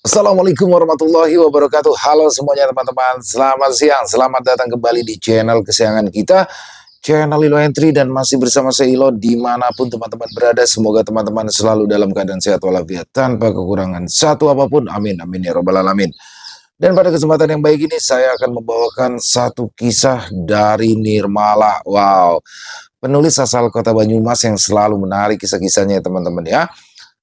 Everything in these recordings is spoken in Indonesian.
Assalamualaikum warahmatullahi wabarakatuh. Halo semuanya teman-teman, selamat siang, selamat datang kembali di channel kesayangan kita, channel Ilo Entry, dan masih bersama saya Ilo dimanapun teman-teman berada. Semoga teman-teman selalu dalam keadaan sehat walafiat tanpa kekurangan satu apapun, amin amin ya robbal alamin. Dan pada kesempatan yang baik ini saya akan membawakan satu kisah dari Nirmala. Wow, penulis asal kota Banyumas yang selalu menarik kisah-kisahnya ya teman-teman ya.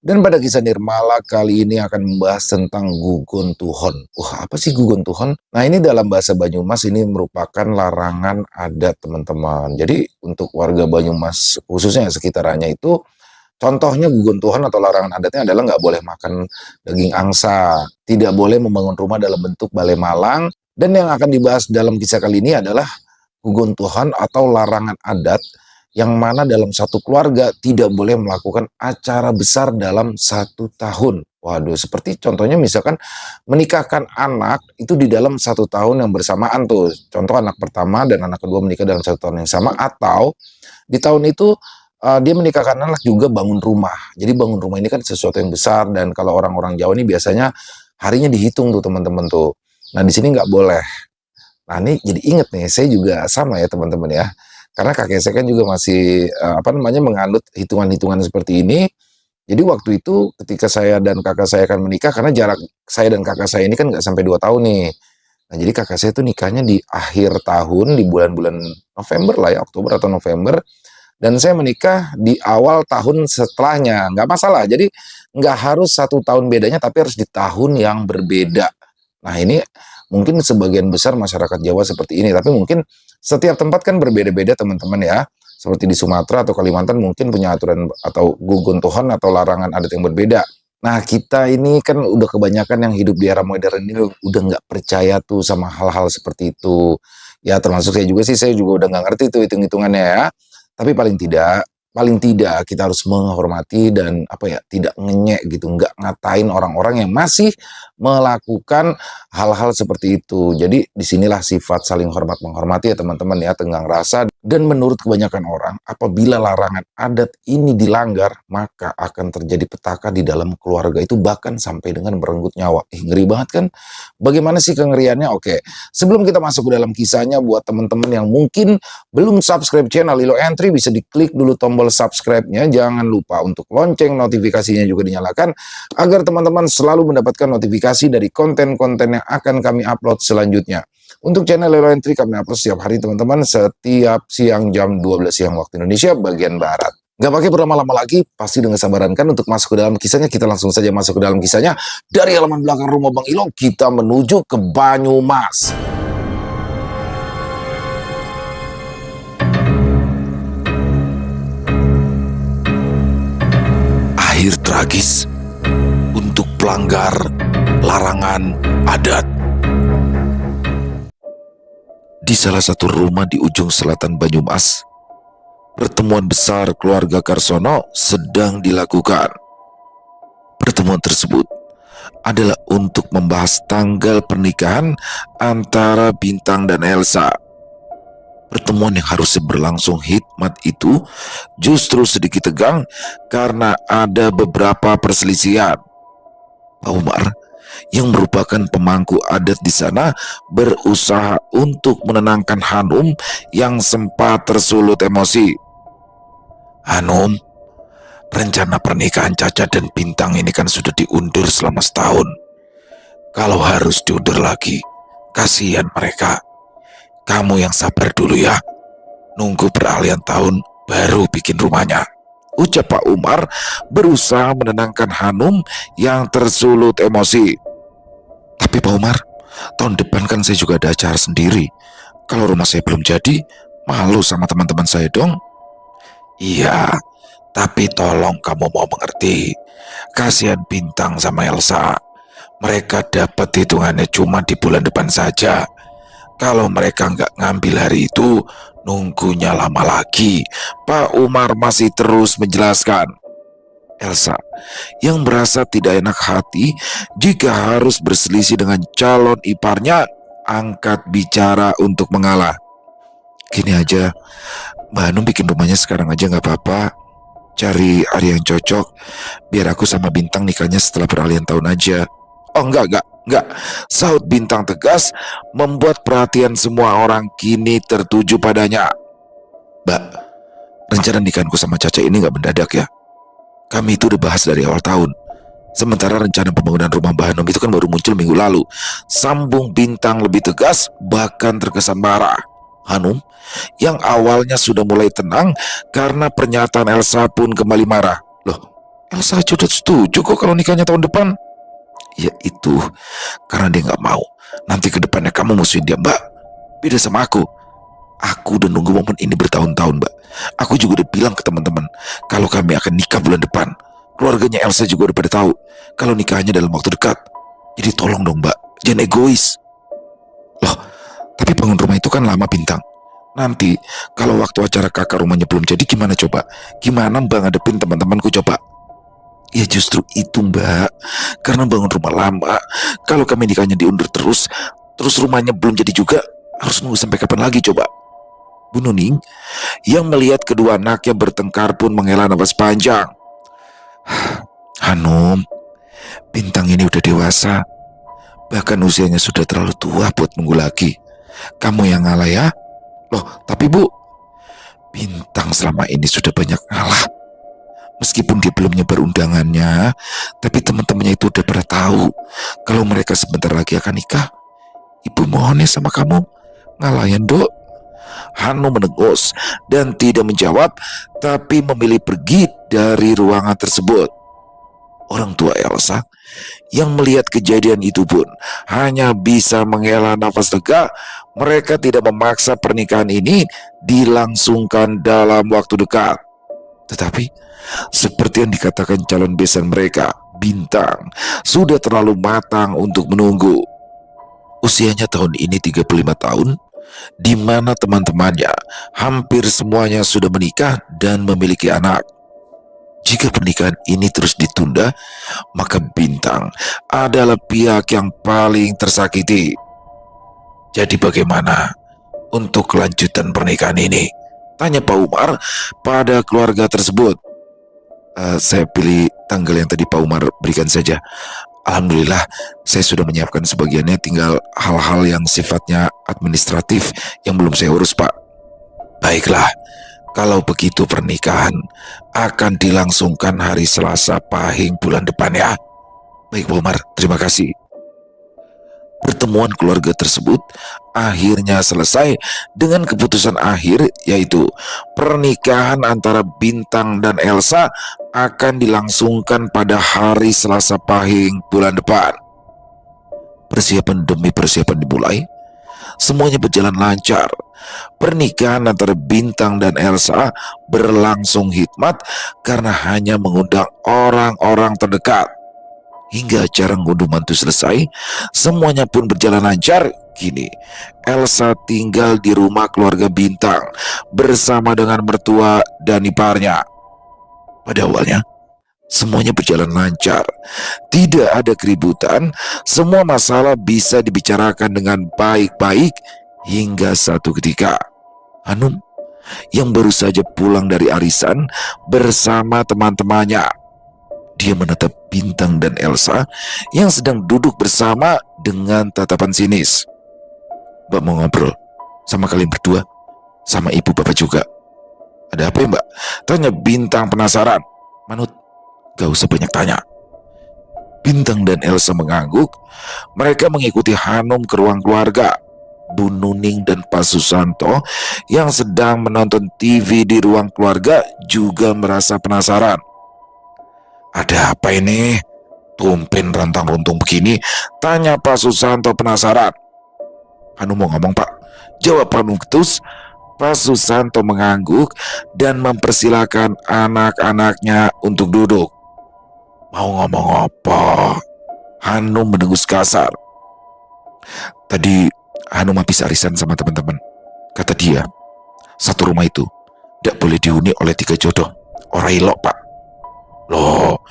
Dan pada kisah Nirmala kali ini akan membahas tentang gugon tuhon. Wah, apa sih gugon tuhon? Nah, ini dalam bahasa Banyumas ini merupakan larangan adat teman-teman. Jadi untuk warga Banyumas khususnya sekitarannya itu, contohnya gugon tuhon atau larangan adatnya adalah nggak boleh makan daging angsa, tidak boleh membangun rumah dalam bentuk balai malang, dan yang akan dibahas dalam kisah kali ini adalah gugon tuhon atau larangan adat yang mana dalam satu keluarga tidak boleh melakukan acara besar dalam 1 tahun. Waduh, seperti contohnya misalkan menikahkan anak itu di dalam 1 tahun yang bersamaan tuh. Contoh anak pertama dan anak kedua menikah dalam 1 tahun yang sama, atau di tahun itu dia menikahkan anak juga bangun rumah. Jadi bangun rumah ini kan sesuatu yang besar, dan kalau orang-orang Jawa ini biasanya harinya dihitung tuh teman-teman tuh. Nah di sini nggak boleh. Nah ini jadi inget nih, saya juga sama ya teman-teman ya. Karena kakek saya kan juga masih menganut hitungan-hitungan seperti ini. Jadi waktu itu ketika saya dan kakak saya akan menikah, karena jarak saya dan kakak saya ini kan nggak sampai 2 tahun nih. Nah jadi kakak saya tuh nikahnya di akhir tahun, di bulan-bulan November lah ya, Oktober atau November. Dan saya menikah di awal tahun setelahnya, nggak masalah. Jadi nggak harus 1 tahun bedanya, tapi harus di tahun yang berbeda. Nah ini mungkin sebagian besar masyarakat Jawa seperti ini, tapi mungkin setiap tempat kan berbeda-beda teman-teman ya. Seperti di Sumatera atau Kalimantan mungkin punya aturan atau gugun Tuhan atau larangan adat yang berbeda. Nah kita ini kan udah kebanyakan yang hidup di era modern ini udah nggak percaya tuh sama hal-hal seperti itu. Ya termasuk saya juga sih, saya juga udah nggak ngerti tuh hitung-hitungannya ya. Tapi paling tidak kita harus menghormati dan tidak ngenyek gitu, nggak ngatain orang-orang yang masih melakukan hal-hal seperti itu. Jadi disinilah sifat saling hormat menghormati ya teman-teman ya, tenggang rasa. Dan menurut kebanyakan orang, apabila larangan adat ini dilanggar, maka akan terjadi petaka di dalam keluarga itu, bahkan sampai dengan merenggut nyawa. Ngeri banget kan? Bagaimana sih kengeriannya? Oke, sebelum kita masuk ke dalam kisahnya, buat teman-teman yang mungkin belum subscribe channel Ilo Entry, bisa diklik dulu tombol subscribe-nya. Jangan lupa untuk lonceng notifikasinya juga dinyalakan, agar teman-teman selalu mendapatkan notifikasi dari konten-konten yang akan kami upload selanjutnya. Untuk channel Ilo Entry kami upload setiap hari teman-teman, setiap siang jam 12 siang waktu Indonesia bagian Barat. Gak pakai berlama-lama lagi, pasti dengan sabaran kan untuk masuk ke dalam kisahnya. Kita langsung saja masuk ke dalam kisahnya. Dari halaman belakang rumah Bang Ilo, kita menuju ke Banyumas. Akhir tragis untuk pelanggar larangan adat. Di salah satu rumah di ujung selatan Banyumas, pertemuan besar keluarga Karsono sedang dilakukan. Pertemuan tersebut adalah untuk membahas tanggal pernikahan antara Bintang dan Elsa. Pertemuan yang harusnya berlangsung hikmat itu justru sedikit tegang karena ada beberapa perselisihan. Pak Umar yang merupakan pemangku adat di sana berusaha untuk menenangkan Hanum yang sempat tersulut emosi. Hanum, rencana pernikahan Caca dan Bintang ini kan sudah diundur selama setahun. Kalau harus diundur lagi, kasihan mereka. Kamu yang sabar dulu ya, nunggu peralihan tahun baru bikin rumahnya, ucap Pak Umar berusaha menenangkan Hanum yang tersulut emosi. Tapi Pak Umar, tahun depan kan saya juga ada acara sendiri. Kalau rumah saya belum jadi, malu sama teman-teman saya dong. Iya, tapi tolong kamu mau mengerti. Kasihan Bintang sama Elsa. Mereka dapat hitungannya cuma di bulan depan saja. Kalau mereka nggak ngambil hari itu, nunggunya lama lagi. Pak Umar masih terus menjelaskan. Elsa yang merasa tidak enak hati jika harus berselisih dengan calon iparnya, angkat bicara untuk mengalah. Gini aja, Mbak Hanum bikin rumahnya sekarang aja nggak apa-apa. Cari hari yang cocok, biar aku sama Bintang nikahnya setelah peralihan tahun aja. Oh enggak. Sahut Bintang tegas, membuat perhatian semua orang kini tertuju padanya. Mbak, rencana nikahanku sama Caca ini nggak mendadak ya. Kami itu udah bahas dari awal tahun. Sementara rencana pembangunan rumah Mbak Hanum itu kan baru muncul minggu lalu. Sambung Bintang lebih tegas, bahkan terkesan marah. Hanum, yang awalnya sudah mulai tenang karena pernyataan Elsa pun kembali marah. Loh, Elsa sudah setuju kok kalau nikahnya tahun depan. Ya itu, karena dia nggak mau nanti ke depannya kamu musuhin dia, Mbak. Beda sama aku. Aku udah nunggu momen ini bertahun-tahun, Mbak. Aku juga udah bilang ke teman-teman kalau kami akan nikah bulan depan. Keluarganya Elsa juga udah pada tahu kalau nikahnya dalam waktu dekat. Jadi tolong dong, Mbak, jangan egois. Loh, tapi bangun rumah itu kan lama, Bintang. Nanti kalau waktu acara kakak rumahnya belum jadi gimana coba? Gimana Mbak ngadepin teman-temanku coba? Ya justru itu, Mbak. Karena bangun rumah lama, kalau kami nikahnya diundur terus rumahnya belum jadi juga, harus nunggu sampai kapan lagi coba? Bu Nuning yang melihat kedua anaknya bertengkar pun menghela nafas panjang. Hanum, Bintang ini udah dewasa, bahkan usianya sudah terlalu tua buat nunggu lagi. Kamu yang ngalah ya. Loh, tapi Bu, Bintang selama ini sudah banyak ngalah. Meskipun dia belum nyebar undangannya, tapi teman-temannya itu udah pada tahu kalau mereka sebentar lagi akan nikah. Ibu mohon ya sama kamu, ngalah ya, Dok. Hanum menengus dan tidak menjawab, tapi memilih pergi dari ruangan tersebut. Orang tua Elsa yang melihat kejadian itu pun hanya bisa menghela nafas lega. Mereka tidak memaksa pernikahan ini dilangsungkan dalam waktu dekat. Tetapi seperti yang dikatakan calon besan mereka, Bintang sudah terlalu matang untuk menunggu. Usianya tahun ini 35 tahun, di mana teman-temannya hampir semuanya sudah menikah dan memiliki anak. Jika pernikahan ini terus ditunda, maka Bintang adalah pihak yang paling tersakiti. Jadi bagaimana untuk kelanjutan pernikahan ini? Tanya Pak Umar pada keluarga tersebut. Saya pilih tanggal yang tadi Pak Umar berikan saja. Alhamdulillah, saya sudah menyiapkan sebagiannya, tinggal hal-hal yang sifatnya administratif yang belum saya urus, Pak. Baiklah, kalau begitu pernikahan akan dilangsungkan hari Selasa Pahing bulan depan ya. Baik Pak Umar, terima kasih. Pertemuan keluarga tersebut akhirnya selesai dengan keputusan akhir, yaitu pernikahan antara Bintang dan Elsa akan dilangsungkan pada hari Selasa Pahing bulan depan. Persiapan demi persiapan dimulai. Semuanya berjalan lancar. Pernikahan antara Bintang dan Elsa berlangsung hikmat karena hanya mengundang orang-orang terdekat. Hingga acara ngunduh mantu selesai, semuanya pun berjalan lancar. Kini Elsa tinggal di rumah keluarga Bintang bersama dengan mertua dan iparnya. Pada awalnya semuanya berjalan lancar, tidak ada keributan, semua masalah bisa dibicarakan dengan baik-baik. Hingga satu ketika Hanum yang baru saja pulang dari arisan bersama teman-temannya, dia menatap Bintang dan Elsa yang sedang duduk bersama dengan tatapan sinis. Mbak mau ngobrol sama kalian berdua, sama ibu bapak juga. Ada apa ya Mbak? Tanya Bintang penasaran. Manut, gak usah banyak tanya. Bintang dan Elsa mengangguk. Mereka mengikuti Hanum ke ruang keluarga. Bu Nuning dan Pak Susanto yang sedang menonton TV di ruang keluarga juga merasa penasaran. Ada apa ini? Tumpen rantang-runtung begini, tanya Pak Susanto penasaran. Hanum mau ngomong Pak, jawab Hanum ketus. Pak Susanto mengangguk dan mempersilahkan anak-anaknya untuk duduk. Mau ngomong apa? Hanum mendengus kasar. Tadi Hanum habis arisan sama teman-teman. Kata dia, satu rumah itu tidak boleh dihuni oleh 3 jodoh. Orang ilok Pak. Loh,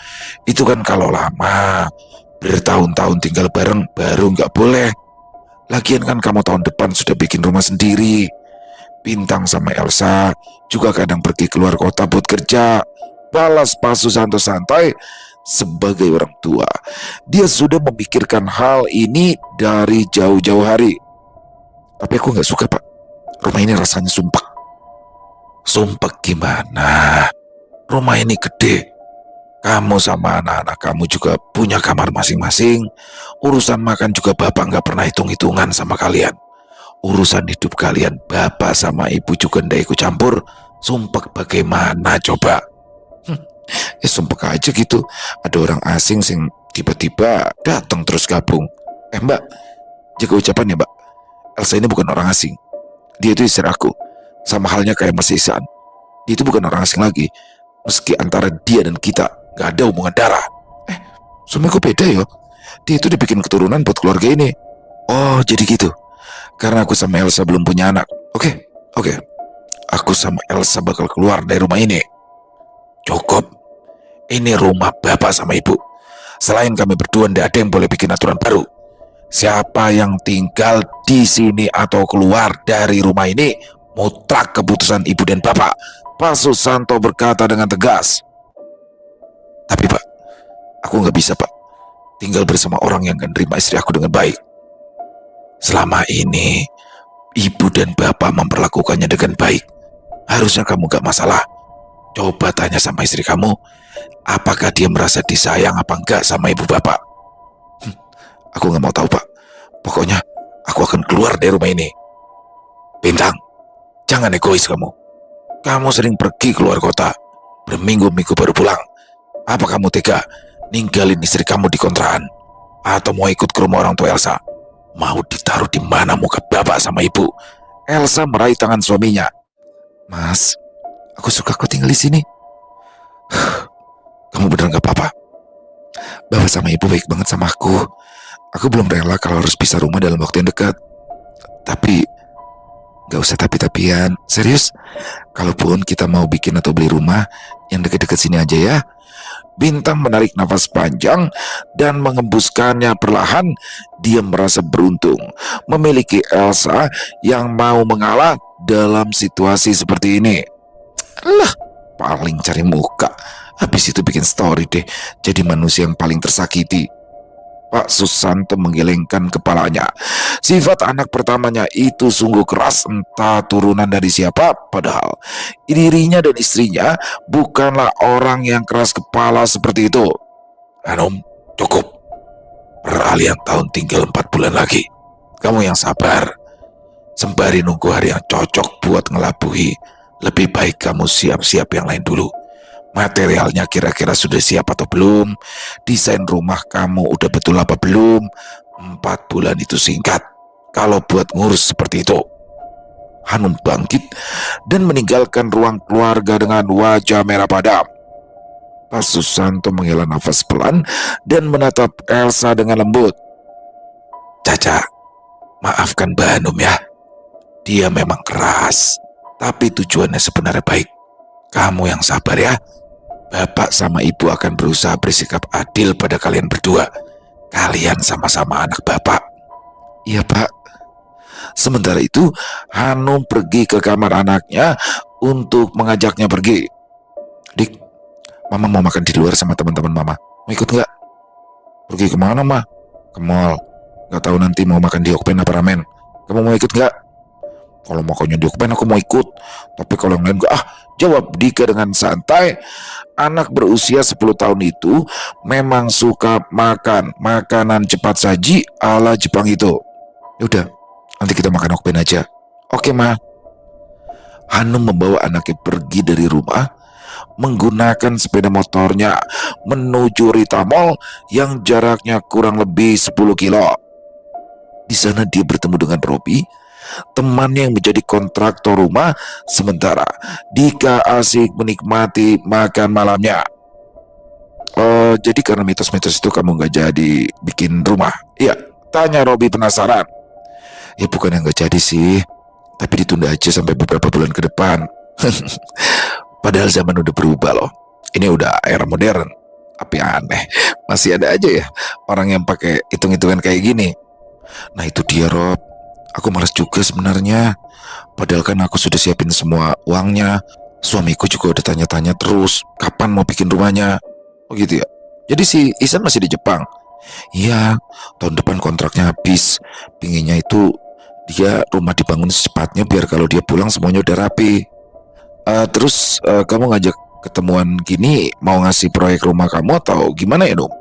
itu kan kalau lama, bertahun-tahun tinggal bareng baru nggak boleh. Lagian kan kamu tahun depan sudah bikin rumah sendiri. Bintang sama Elsa juga kadang pergi keluar kota buat kerja. Balas Pak Susanto santai, Sebagai orang tua, dia sudah memikirkan hal ini dari jauh-jauh hari. Tapi aku nggak suka, Pak. Rumah ini rasanya sumpek. Sumpek gimana? Rumah ini gede. Kamu sama anak-anak kamu juga punya kamar masing-masing. Urusan makan juga bapak nggak pernah hitung-hitungan sama kalian. Urusan hidup kalian bapak sama ibu juga ndak ikut campur. Sumpek bagaimana coba? Sumpek aja gitu. Ada orang asing sing tiba-tiba datang terus gabung. Mbak, jaga ucapan ya mbak. Elsa ini bukan orang asing. Dia itu istri aku. Sama halnya kayak Mas Ihsan. Dia itu bukan orang asing lagi. Meski antara dia dan kita gak ada hubungan darah. Suamiku beda yo. Dia itu dibikin keturunan buat keluarga ini. Oh jadi gitu. Karena aku sama Elsa belum punya anak. Oke. Aku sama Elsa bakal keluar dari rumah ini. Cukup. Ini rumah bapak sama ibu. Selain kami berdua, tidak ada yang boleh bikin aturan baru. Siapa yang tinggal di sini atau keluar dari rumah ini, mutlak keputusan ibu dan bapak. Pak Susanto berkata dengan tegas. Tapi Pak, aku nggak bisa Pak tinggal bersama orang yang gak nerima istri aku dengan baik. Selama ini ibu dan bapak memperlakukannya dengan baik. Harusnya kamu gak masalah. Coba tanya sama istri kamu, apakah dia merasa disayang apa enggak sama ibu bapak. Aku gak mau tahu Pak. Pokoknya aku akan keluar dari rumah ini. Bintang, jangan egois kamu. Kamu sering pergi keluar kota, berminggu-minggu baru pulang. Apa kamu tega ninggalin istri kamu di kontrakan? Atau mau ikut ke rumah orang tua Elsa? Mau ditaruh di mana muka bapak sama ibu? Elsa meraih tangan suaminya. Mas, aku suka kau tinggal di sini. Kamu bener gak apa-apa? Bapak sama ibu baik banget sama aku. Aku belum rela kalau harus pisah rumah dalam waktu yang dekat. Tapi gak usah tapi-tapian. Serius, kalaupun kita mau bikin atau beli rumah yang dekat-dekat sini aja ya. Bintang menarik nafas panjang dan mengembuskannya perlahan. Dia merasa beruntung memiliki Elsa yang mau mengalah dalam situasi seperti ini. Lah, paling cari muka. Habis itu bikin story deh, jadi manusia yang paling tersakiti. Pak Susanto menggelengkan kepalanya. Sifat anak pertamanya itu sungguh keras, entah turunan dari siapa. Padahal dirinya dan istrinya bukanlah orang yang keras kepala seperti itu. Hanum, cukup. Peralihan tahun tinggal 4 bulan lagi. Kamu yang sabar. Sembari nunggu hari yang cocok buat ngelabuhi, lebih baik kamu siap-siap yang lain dulu. Materialnya kira-kira sudah siap atau belum? Desain rumah kamu udah betul apa belum? 4 bulan itu singkat kalau buat ngurus seperti itu. Hanum bangkit dan meninggalkan ruang keluarga dengan wajah merah padam. Pak Susanto menghela nafas pelan dan menatap Elsa dengan lembut. Caca, maafkan Mbak Hanum ya. Dia memang keras, tapi tujuannya sebenarnya baik. Kamu yang sabar ya. Bapak sama ibu akan berusaha bersikap adil pada kalian berdua. Kalian sama-sama anak bapak. Iya pak. Sementara itu, Hanum pergi ke kamar anaknya untuk mengajaknya pergi. Dik, mama mau makan di luar sama teman-teman mama. Mau ikut nggak? Pergi kemana mah? Ke mall. Nggak tahu nanti mau makan di Okpen apa ramen. Kamu mau ikut nggak? Kalau makannya di Okpen aku mau ikut. Tapi kalau yang lain gak, jawab Dika dengan santai. Anak berusia 10 tahun itu memang suka makan makanan cepat saji ala Jepang itu. Yaudah, nanti kita makan Okpen aja. Oke ma. Hanum membawa anaknya pergi dari rumah menggunakan sepeda motornya menuju Rita Mall yang jaraknya kurang lebih 10 kilo. Di sana dia bertemu dengan Robi, temannya yang menjadi kontraktor rumah. Sementara Dika asik menikmati makan malamnya. Jadi karena mitos-mitos itu kamu gak jadi bikin rumah? Iya, tanya Robi penasaran. Ya bukan yang gak jadi sih, tapi ditunda aja sampai beberapa bulan ke depan. Padahal zaman udah berubah loh. Ini udah era modern. Tapi aneh, masih ada aja ya orang yang pakai hitung-hitungan kayak gini. Nah itu dia Rob, aku malas juga sebenarnya. Padahal kan aku sudah siapin semua uangnya. Suamiku juga udah tanya-tanya terus kapan mau bikin rumahnya. Oh gitu ya. Jadi si Isan masih di Jepang? Iya, tahun depan kontraknya habis. Pinginnya itu dia rumah dibangun secepatnya biar kalau dia pulang semuanya udah rapi. Terus kamu ngajak ketemuan gini mau ngasih proyek rumah kamu atau gimana ya, Dong?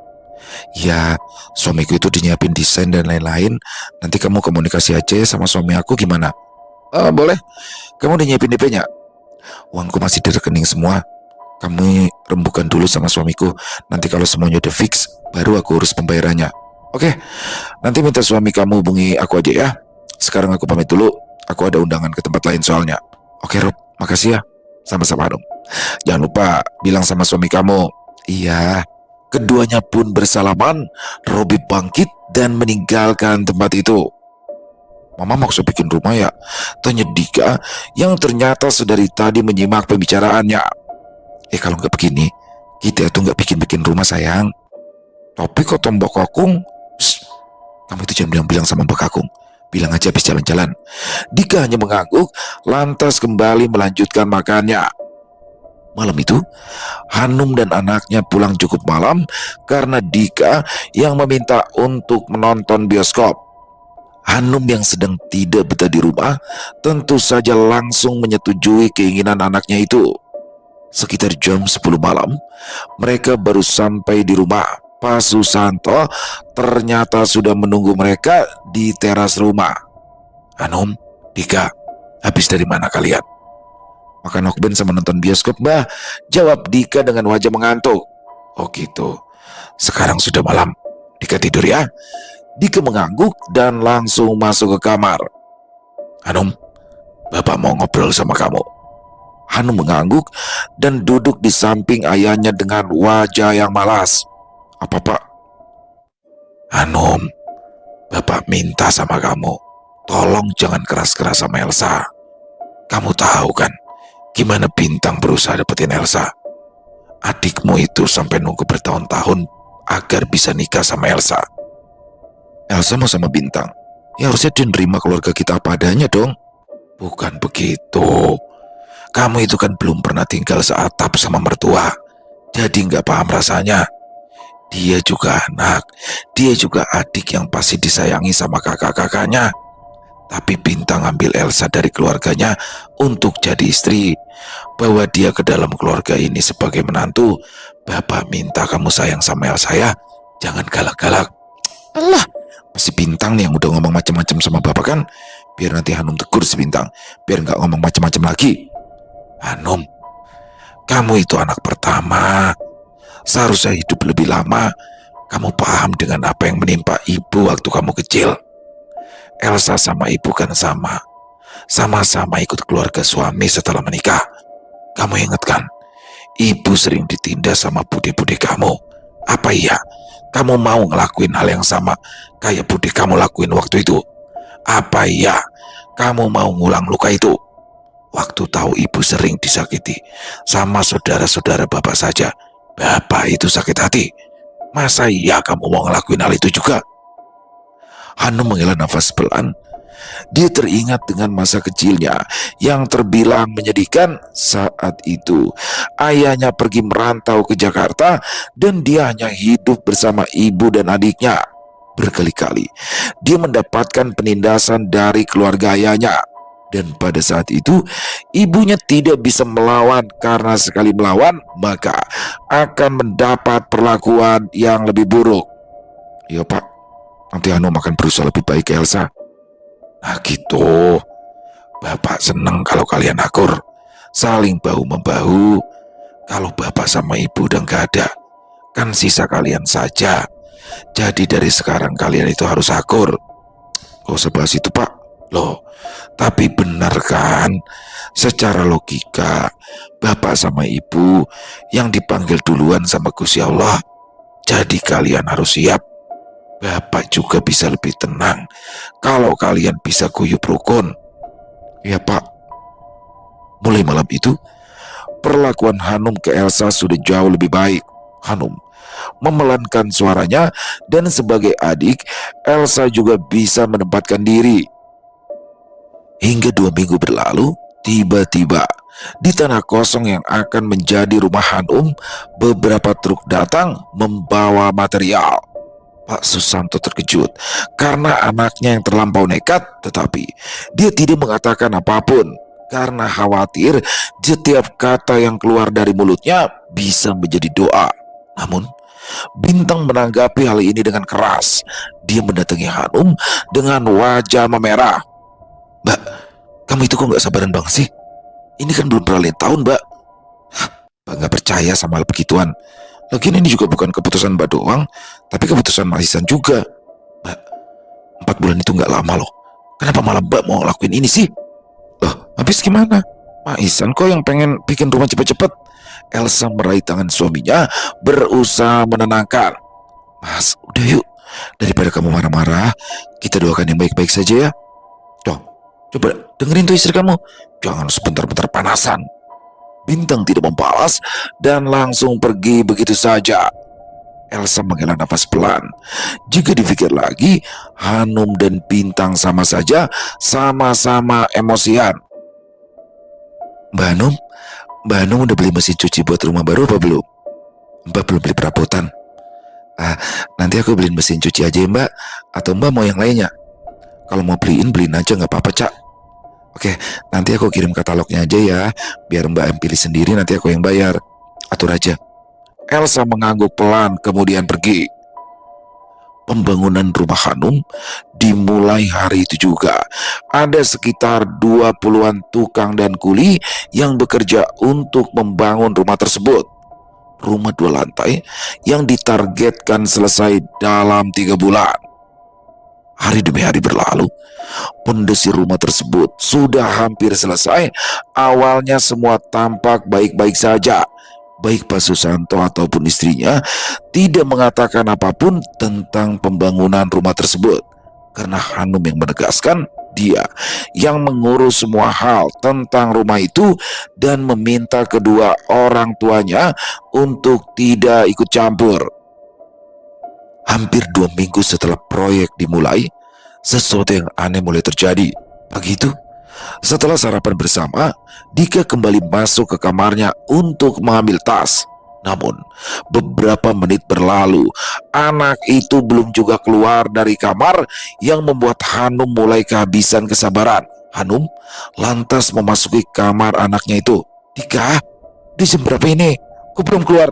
Ya, suamiku itu dinyiapin desain dan lain-lain. Nanti kamu komunikasi aja sama suami aku gimana? Boleh. Kamu udah nyiapin DP-nya? Uangku masih di rekening semua. Kamu rembukan dulu sama suamiku. Nanti kalau semuanya udah fix, baru aku urus pembayarannya. Oke, nanti minta suami kamu hubungi aku aja ya. Sekarang aku pamit dulu. Aku ada undangan ke tempat lain soalnya. Oke, Rob. Makasih ya. Sama-sama dong. Jangan lupa bilang sama suami kamu. Iya. Keduanya pun bersalaman. Robi bangkit dan meninggalkan tempat itu. Mama maksud bikin rumah ya? Tanya Dika yang ternyata sedari tadi menyimak pembicaraannya. Kalau nggak begini, kita tuh nggak bikin-bikin rumah sayang. Tapi kata Mbak Kakung, kamu itu jangan bilang-bilang sama Mbak Kakung. Bilang aja habis jalan-jalan. Dika hanya mengangguk, lantas kembali melanjutkan makannya. Malam itu, Hanum dan anaknya pulang cukup malam karena Dika yang meminta untuk menonton bioskop. Hanum yang sedang tidak betah di rumah tentu saja langsung menyetujui keinginan anaknya itu. Sekitar jam 10 malam, mereka baru sampai di rumah. Pak Susanto ternyata sudah menunggu mereka di teras rumah. Hanum, Dika, habis dari mana kalian? Makan nokben sama nonton bioskop, Mbah, jawab Dika dengan wajah mengantuk. Oh gitu, sekarang sudah malam. Dika tidur ya. Dika mengangguk dan langsung masuk ke kamar. Hanum, Bapak mau ngobrol sama kamu. Hanum mengangguk dan duduk di samping ayahnya dengan wajah yang malas. Apa, Pak? Hanum, Bapak minta sama kamu, tolong jangan keras-keras sama Elsa. Kamu tahu kan gimana Bintang berusaha dapetin Elsa? Adikmu itu sampai nunggu bertahun-tahun agar bisa nikah sama Elsa. Elsa mau sama Bintang, ya harusnya dia nerima keluarga kita apa adanya dong. Bukan begitu. Kamu itu kan belum pernah tinggal seatap sama mertua, jadi nggak paham rasanya. Dia juga anak, dia juga adik yang pasti disayangi sama kakak-kakaknya. Tapi Bintang ambil Elsa dari keluarganya untuk jadi istri, bawa dia ke dalam keluarga ini sebagai menantu. Bapak minta kamu sayang sama Elsa ya, jangan galak-galak. Alah, si Bintang nih yang udah ngomong macam-macam sama Bapak kan. Biar nanti Hanum tegur si Bintang, biar nggak ngomong macam-macam lagi. Hanum, kamu itu anak pertama, seharusnya hidup lebih lama. Kamu paham dengan apa yang menimpa ibu waktu kamu kecil. Elsa sama ibu kan sama-sama ikut keluarga suami setelah menikah. Kamu ingat kan, ibu sering ditindas sama bude-bude kamu. Apa iya kamu mau ngelakuin hal yang sama kayak bude kamu lakuin waktu itu? Apa iya kamu mau ngulang luka itu? Waktu tahu ibu sering disakiti sama saudara-saudara bapak saja, bapak itu sakit hati. Masa iya kamu mau ngelakuin hal itu juga? Hanum menghela nafas pelan. Dia teringat dengan masa kecilnya yang terbilang menyedihkan. Saat itu ayahnya pergi merantau ke Jakarta dan dia hanya hidup bersama ibu dan adiknya. Berkali-kali dia mendapatkan penindasan dari keluarga ayahnya. Dan pada saat itu ibunya tidak bisa melawan, karena sekali melawan maka akan mendapat perlakuan yang lebih buruk. Ya Pak, nanti Hanum akan berusaha lebih baik ke Elsa. Nah gitu, Bapak senang kalau kalian akur, saling bahu-membahu. Kalau Bapak sama Ibu udah gak ada, kan sisa kalian saja. Jadi dari sekarang kalian itu harus akur. Kok sebahas itu Pak? Loh, tapi benar kan? Secara logika, Bapak sama Ibu yang dipanggil duluan sama Gusti Allah. Jadi kalian harus siap. Bapak juga bisa lebih tenang kalau kalian bisa guyup rukun. Ya Pak. Mulai malam itu, perlakuan Hanum ke Elsa sudah jauh lebih baik. Hanum memelankan suaranya, dan sebagai adik, Elsa juga bisa menempatkan diri. Hingga 2 minggu berlalu, tiba-tiba Di tanah kosong yang akan menjadi rumah Hanum, beberapa truk datang membawa material. Pak Susanto terkejut karena anaknya yang terlampau nekat, tetapi dia tidak mengatakan apapun karena khawatir setiap kata yang keluar dari mulutnya bisa menjadi doa. Namun, Bintang menanggapi hal ini dengan keras. Dia mendatangi Hanum dengan wajah memerah. "Mbak, kamu itu kok gak sabaran banget sih? Ini kan belum peralihan tahun, Mbak." "Mbak gak percaya sama hal begituan. Lagian ini juga bukan keputusan Mbak doang, tapi keputusan Mas Ihsan juga. Mbak, 4 bulan itu gak lama loh. Kenapa malah Mbak mau ngelakuin ini sih?" "Loh, habis gimana? Mas Ihsan kok yang pengen bikin rumah cepet-cepet?" Elsa meraih tangan suaminya, berusaha menenangkan. "Mas, udah yuk. Daripada kamu marah-marah, kita doakan yang baik-baik saja ya. Tuh, coba dengerin tuh istri kamu. Jangan sebentar-bentar panasan." Bintang tidak membalas dan langsung pergi begitu saja. Elsa menghela nafas pelan. Jika dipikir lagi, Hanum dan Bintang sama saja sama-sama emosian. "Mbak Hanum, Mbak Hanum udah beli mesin cuci buat rumah baru apa belum? Mbak belum beli perabotan." Nanti aku beliin mesin cuci aja ya Mbak. Atau Mbak mau yang lainnya? Kalau mau beliin aja gak apa-apa Cak. Oke, nanti aku kirim katalognya aja ya. Biar Mbak yang pilih sendiri, nanti aku yang bayar. Atur aja." Elsa mengangguk pelan kemudian pergi. Pembangunan rumah Hanum dimulai hari itu juga. Ada sekitar 20-an tukang dan kuli yang bekerja untuk membangun rumah tersebut. Rumah 2 lantai yang ditargetkan selesai dalam 3 bulan. Hari demi hari berlalu, pondasi rumah tersebut sudah hampir selesai. Awalnya semua tampak baik-baik saja. Baik Pak Susanto ataupun istrinya tidak mengatakan apapun tentang pembangunan rumah tersebut, karena Hanum yang menegaskan dia yang mengurus semua hal tentang rumah itu dan meminta kedua orang tuanya untuk tidak ikut campur. Hampir 2 minggu setelah proyek dimulai, sesuatu yang aneh mulai terjadi. Pagi itu, setelah sarapan bersama, Dika kembali masuk ke kamarnya untuk mengambil tas. Namun, beberapa menit berlalu, anak itu belum juga keluar dari kamar yang membuat Hanum mulai kehabisan kesabaran. Hanum lantas memasuki kamar anaknya itu. "Dika, di jam berapa ini? Kok belum keluar?"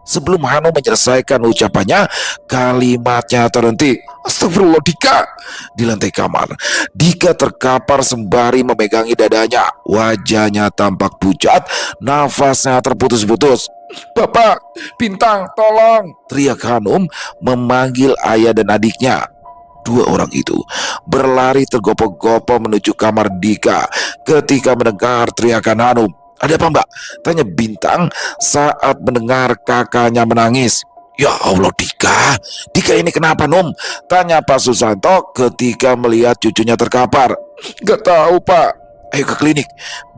Sebelum Hanum menyelesaikan ucapannya, kalimatnya terhenti. "Astagfirullah Dika!" Di lantai kamar, Dika terkapar sembari memegangi dadanya. Wajahnya tampak pucat, nafasnya terputus-putus. "Bapak, Bintang, tolong!" teriak Hanum memanggil ayah dan adiknya. 2 orang itu berlari tergopoh-gopoh menuju kamar Dika ketika mendengar teriakan Hanum. "Ada apa Mbak?" tanya Bintang saat mendengar kakaknya menangis. "Ya Allah Dika, Dika ini kenapa Num?" tanya Pak Susanto ketika melihat cucunya terkapar. "Gak tahu Pak." "Ayo ke klinik."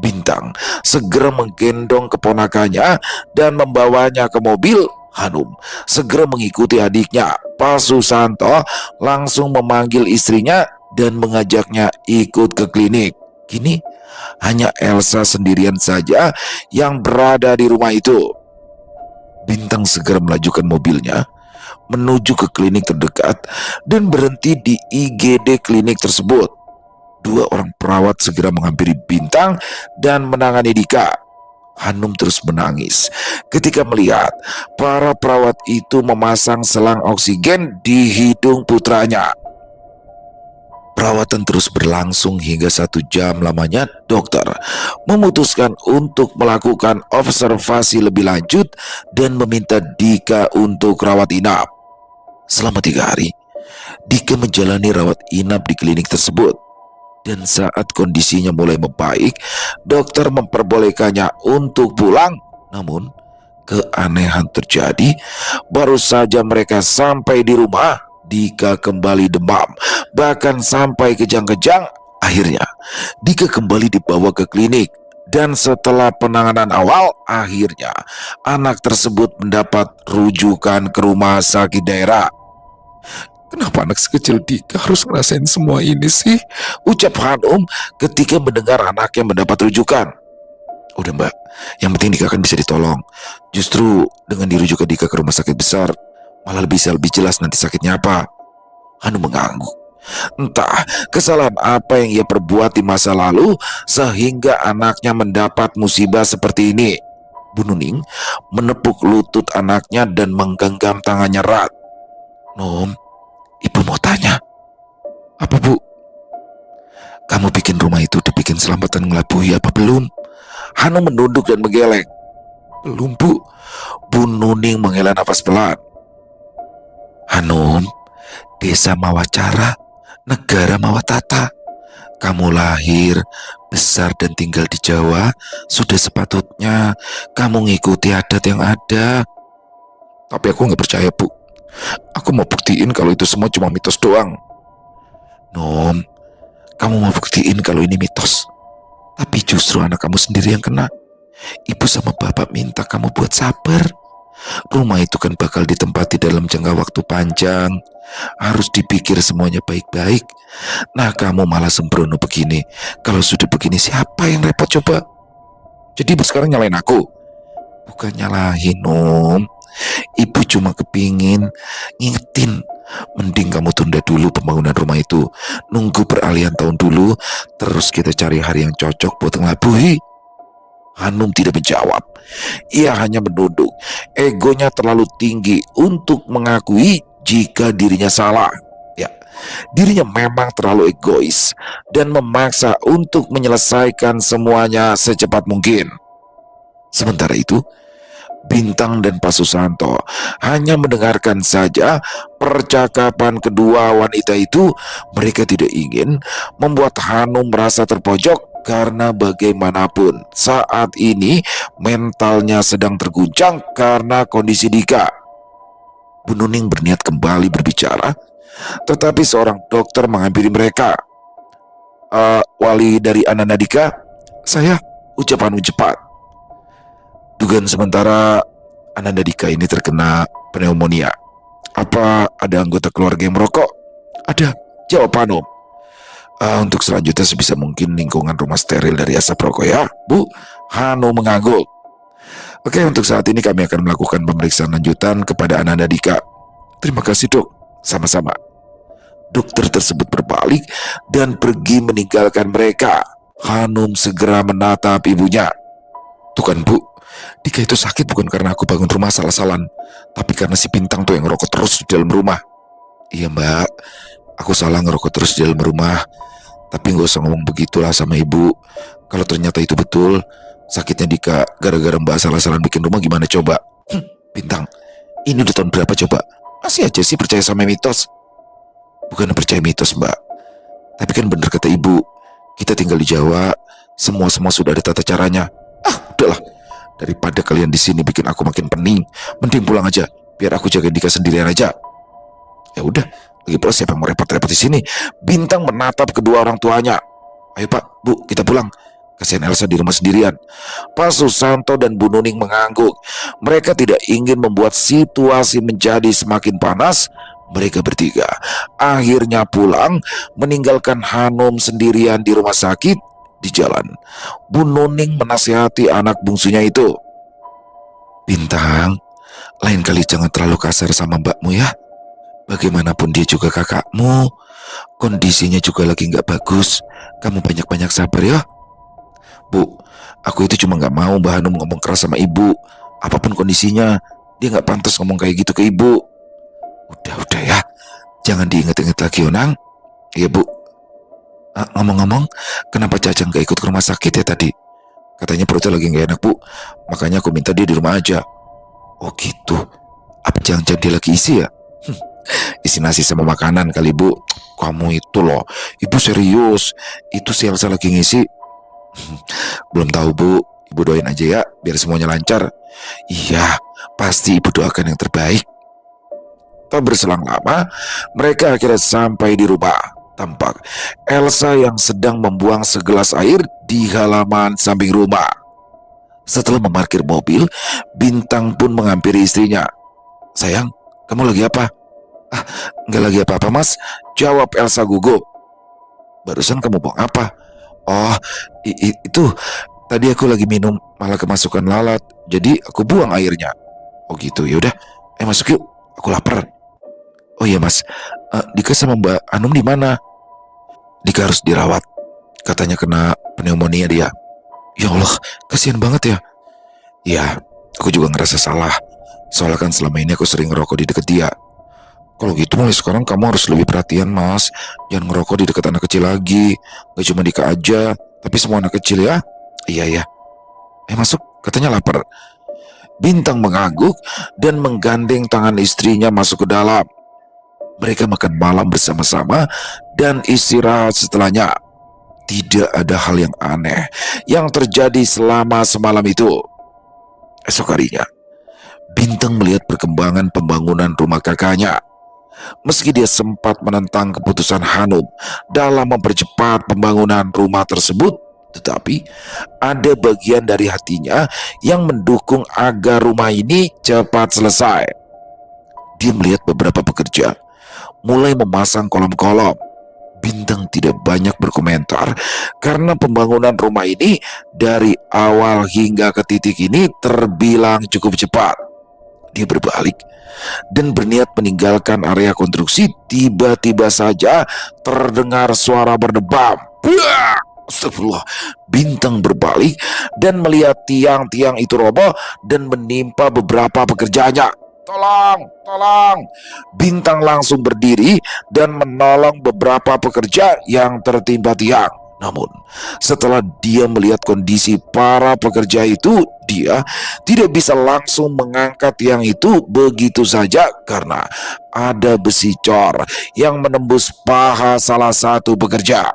Bintang segera menggendong keponakannya dan membawanya ke mobil. Hanum segera mengikuti adiknya. Pak Susanto langsung memanggil istrinya dan mengajaknya ikut ke klinik. Kini hanya Elsa sendirian saja yang berada di rumah itu. Bintang segera melajukan mobilnya menuju ke klinik terdekat dan berhenti di IGD klinik tersebut. 2 orang perawat segera menghampiri Bintang dan menangani Dika. Hanum terus menangis ketika melihat para perawat itu memasang selang oksigen di hidung putranya. Perawatan terus berlangsung hingga 1 jam lamanya. Dokter memutuskan untuk melakukan observasi lebih lanjut dan meminta Dika untuk rawat inap. Selama 3 hari, Dika menjalani rawat inap di klinik tersebut. Dan saat kondisinya mulai membaik, dokter memperbolehkannya untuk pulang. Namun, keanehan terjadi. Baru saja mereka sampai di rumah, Dika kembali demam, bahkan sampai kejang-kejang. Akhirnya, Dika kembali dibawa ke klinik. Dan setelah penanganan awal, akhirnya anak tersebut mendapat rujukan ke rumah sakit daerah. "Kenapa anak sekecil Dika harus ngerasain semua ini sih?" ucap Hanum ketika mendengar anaknya mendapat rujukan. Udah mbak, yang penting Dika kan bisa ditolong. Justru dengan dirujuk ke Dika ke rumah sakit besar, malah bisa lebih jelas nanti sakitnya apa. Hanum mengangguk. Entah kesalahan apa yang ia perbuat di masa lalu sehingga anaknya mendapat musibah seperti ini. Bu Nuning menepuk lutut anaknya dan menggenggam tangannya erat. Nom, ibu mau tanya. Apa bu? Kamu bikin rumah itu dibikin selamatan ngelabuhi apa belum? Hanum menunduk dan menggeleng. Belum bu. Bu Nuning menghela nafas pelan. Hanum, desa Mawacara, negara Mawatata. Kamu lahir, besar dan tinggal di Jawa, sudah sepatutnya kamu ngikuti adat yang ada. Tapi aku nggak percaya bu. Aku mau buktiin kalau itu semua cuma mitos doang. Nom, kamu mau buktiin kalau ini mitos. Tapi justru anak kamu sendiri yang kena. Ibu sama bapak minta kamu buat sabar. Rumah itu kan bakal ditempati dalam jangka waktu panjang. Harus dipikir semuanya baik-baik. Nah kamu malah sembrono begini. Kalau sudah begini siapa yang repot coba? Jadi sekarang nyalain aku? Bukan nyalahin Om. Ibu cuma kepingin ngingetin. Mending kamu tunda dulu pembangunan rumah itu. Nunggu peralihan tahun dulu. Terus kita cari hari yang cocok buat ngelabuhi. Hanum tidak menjawab. Ia hanya menunduk. Egonya terlalu tinggi untuk mengakui jika dirinya salah. Ya, dirinya memang terlalu egois dan memaksa untuk menyelesaikan semuanya secepat mungkin. Sementara itu, Bintang dan Pak Susanto hanya mendengarkan saja percakapan kedua wanita itu. Mereka tidak ingin membuat Hanum merasa terpojok karena bagaimanapun saat ini mentalnya sedang terguncang karena kondisi Dika. Bu Nuning berniat kembali berbicara, tetapi seorang dokter menghampiri mereka. Wali dari Ananda Dika, saya, ucap Hanum cepat. Dugaan sementara Ananda Dika ini terkena pneumonia. Apa ada anggota keluarga yang merokok? Ada, jawab Hanum. Untuk selanjutnya sebisa mungkin lingkungan rumah steril dari asap rokok ya, Bu. Hanum mengangguk. Oke, untuk saat ini kami akan melakukan pemeriksaan lanjutan kepada Ananda Dika. Terima kasih dok, sama-sama. Dokter tersebut berbalik dan pergi meninggalkan mereka. Hanum segera menatap ibunya. Tuh kan bu, Dika itu sakit bukan karena aku bangun rumah salah-salan, tapi karena si Bintang tuh yang ngerokok terus di dalam rumah. Iya mbak, aku salah ngerokok terus di dalam rumah. Tapi gak usah ngomong begitulah sama ibu. Kalau ternyata itu betul, sakitnya Dika gara-gara mbak salah-salan bikin rumah gimana coba? Bintang, ini udah tahun berapa coba? Masih aja sih percaya sama mitos. Bukan percaya mitos mbak, tapi kan bener kata ibu, kita tinggal di Jawa, semua sudah ada tata caranya. Udahlah, daripada kalian di sini bikin aku makin pening, mending pulang aja, biar aku jaga Dika sendirian aja. Ya udah, lagi pula siapa yang mau repot-repot di sini? Bintang menatap kedua orang tuanya. Ayo pak, bu, kita pulang. Kasihan Elsa di rumah sendirian. Pak Susanto dan Bu Nuning mengangguk. Mereka tidak ingin membuat situasi menjadi semakin panas. Mereka bertiga akhirnya pulang, meninggalkan Hanum sendirian di rumah sakit. Di jalan, Bu Nuning menasihati anak bungsunya itu. Bintang, lain kali jangan terlalu kasar sama mbakmu ya. Bagaimanapun dia juga kakakmu, kondisinya juga lagi gak bagus. Kamu banyak-banyak sabar ya. Bu, aku itu cuma gak mau Mbak Hanum ngomong keras sama ibu. Apapun kondisinya, dia gak pantas ngomong kayak gitu ke ibu. Udah ya, jangan diinget-inget lagi Onang. Iya bu. Ngomong-ngomong, kenapa Cacang gak ikut ke rumah sakit ya tadi? Katanya perutnya lagi gak enak bu, makanya aku minta dia di rumah aja. Oh gitu, apa jangan-jangan dia lagi isi ya? Isi nasi sama makanan kali bu. Kamu itu loh, ibu serius, itu si Elsa lagi ngisi. Belum tahu bu, ibu doain aja ya, biar semuanya lancar. Iya, pasti ibu doakan yang terbaik. Tak berselang lama, mereka akhirnya sampai di rumah. Tampak Elsa yang sedang membuang segelas air di halaman samping rumah. Setelah memarkir mobil, Bintang pun menghampiri istrinya. Sayang, kamu lagi apa? Nggak lagi apa-apa mas, jawab Elsa gugup. Barusan kamu buang apa? Oh, itu Tadi aku lagi minum malah kemasukan lalat, jadi aku buang airnya. Oh gitu, yaudah. Masuk yuk, aku lapar. Oh iya mas, Dika sama Mbak Anum di mana? Dika harus dirawat, katanya kena pneumonia dia. Ya Allah, kasihan banget ya. Ya, aku juga ngerasa salah. Soalnya kan selama ini aku sering ngerokok di deket dia. Kalau gitu mulai sekarang kamu harus lebih perhatian mas. Jangan ngerokok di dekat anak kecil lagi. Gak cuma Dika aja, tapi semua anak kecil ya. Iya ya. Masuk, katanya lapar. Bintang mengangguk dan menggandeng tangan istrinya masuk ke dalam. Mereka makan malam bersama-sama dan istirahat setelahnya. Tidak ada hal yang aneh yang terjadi selama semalam itu. Esok harinya, Bintang melihat perkembangan pembangunan rumah kakaknya. Meski dia sempat menentang keputusan Hanum dalam mempercepat pembangunan rumah tersebut, tetapi ada bagian dari hatinya yang mendukung agar rumah ini cepat selesai. Dia melihat beberapa pekerja mulai memasang kolom-kolom. Bintang tidak banyak berkomentar karena pembangunan rumah ini dari awal hingga ke titik ini terbilang cukup cepat. Dia berbalik dan berniat meninggalkan area konstruksi. Tiba-tiba saja terdengar suara berdebam. Astagfirullah. Bintang berbalik dan melihat tiang-tiang itu roboh dan menimpa beberapa pekerjanya. Tolong, tolong. Bintang langsung berdiri dan menolong beberapa pekerja yang tertimpa tiang. Namun, setelah dia melihat kondisi para pekerja itu, dia tidak bisa langsung mengangkat tiang itu begitu saja karena ada besi cor yang menembus paha salah satu pekerja.